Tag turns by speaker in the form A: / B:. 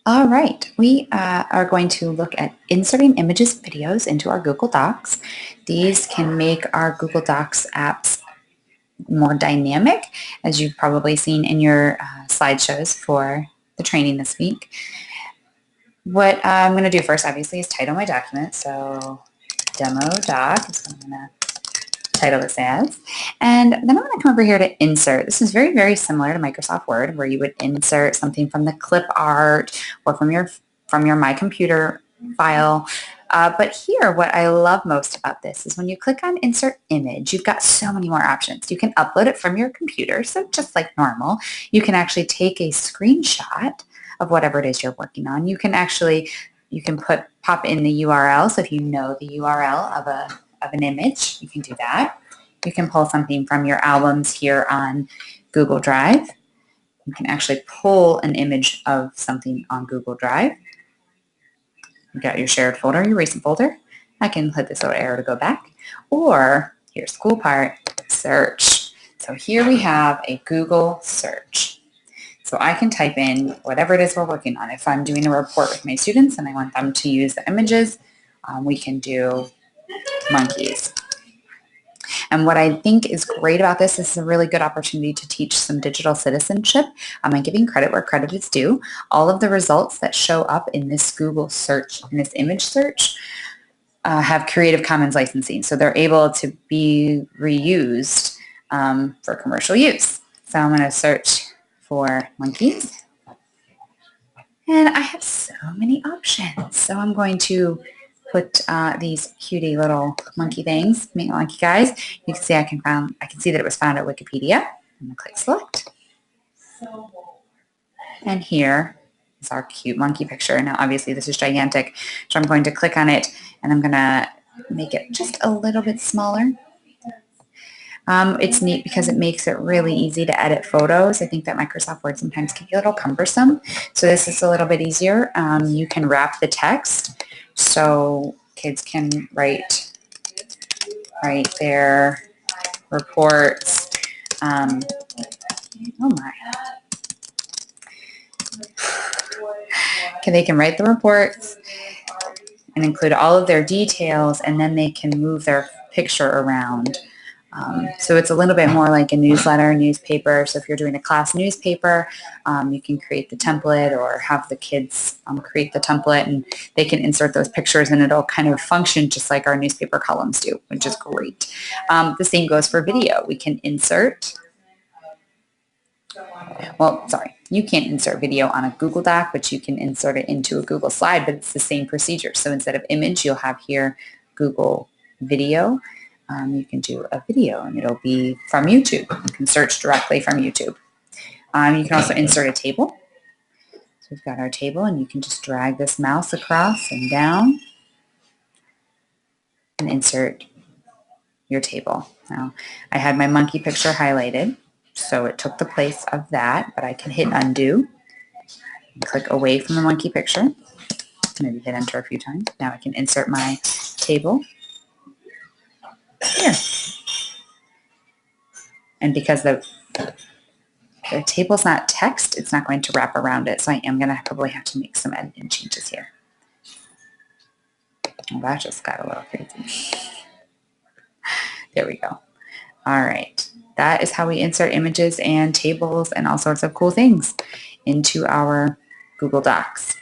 A: All right, we are going to look at inserting images and videos into our Google Docs. These can make our Google Docs apps more dynamic, as you've probably seen in your slideshows for the training this week. What I'm going to do first, obviously, is title my document. So demo doc is what I'm going to title this as. And then I'm going to come over here to insert. This is very, very similar to Microsoft Word, where you would insert something from the clip art or from your My Computer file. But here, what I love most about this is when you click on Insert Image, you've got so many more options. You can upload it from your computer, so just like normal. You can actually take a screenshot of whatever it is you're working on. You can pop in the URL, so if you know the URL of an image, you can do that. You can pull something from your albums here on Google Drive. You can actually pull an image of something on Google Drive. You've got your shared folder, your recent folder. I can hit this little arrow to go back. Or, here's the cool part, search. So here we have a Google search. So I can type in whatever it is we're working on. If I'm doing a report with my students and I want them to use the images, we can do monkeys. And what I think is great about this is a really good opportunity to teach some digital citizenship. I'm giving credit where credit is due. All of the results that show up in this Google search, in this image search, have Creative Commons licensing. So they're able to be reused for commercial use. So I'm going to search for monkeys. And I have so many options. So I'm going to put these cutie little monkey things, monkey guys. You can see I can see that it was found at Wikipedia. I'm going to click select. And here is our cute monkey picture. Now obviously this is gigantic, so I'm going to click on it and I'm going to make it just a little bit smaller. It's neat because it makes it really easy to edit photos. I think that Microsoft Word sometimes can be a little cumbersome, so this is a little bit easier. You can wrap the text so kids can write their reports. Oh my. They can write the reports and include all of their details, and then they can move their picture around. So it's a little bit more like a newspaper. So if you're doing a class newspaper, you can create the template or have the kids create the template, and they can insert those pictures, and it'll kind of function just like our newspaper columns do, which is great. The same goes for video. We can insert, you can't insert video on a Google Doc, but you can insert it into a Google slide, but it's the same procedure. So instead of image, you'll have here Google Video. You can do a video, and it'll be from YouTube. You can search directly from YouTube. You can also insert a table. So we've got our table, and you can just drag this mouse across and down and insert your table. Now, I had my monkey picture highlighted, so it took the place of that, but I can hit undo and click away from the monkey picture. Maybe hit enter a few times. Now I can insert my table here. And because the table's not text, it's not going to wrap around it, so I am going to probably have to make some editing changes here. Well, that just got a little crazy. There we go. All right. That is how we insert images and tables and all sorts of cool things into our Google Docs.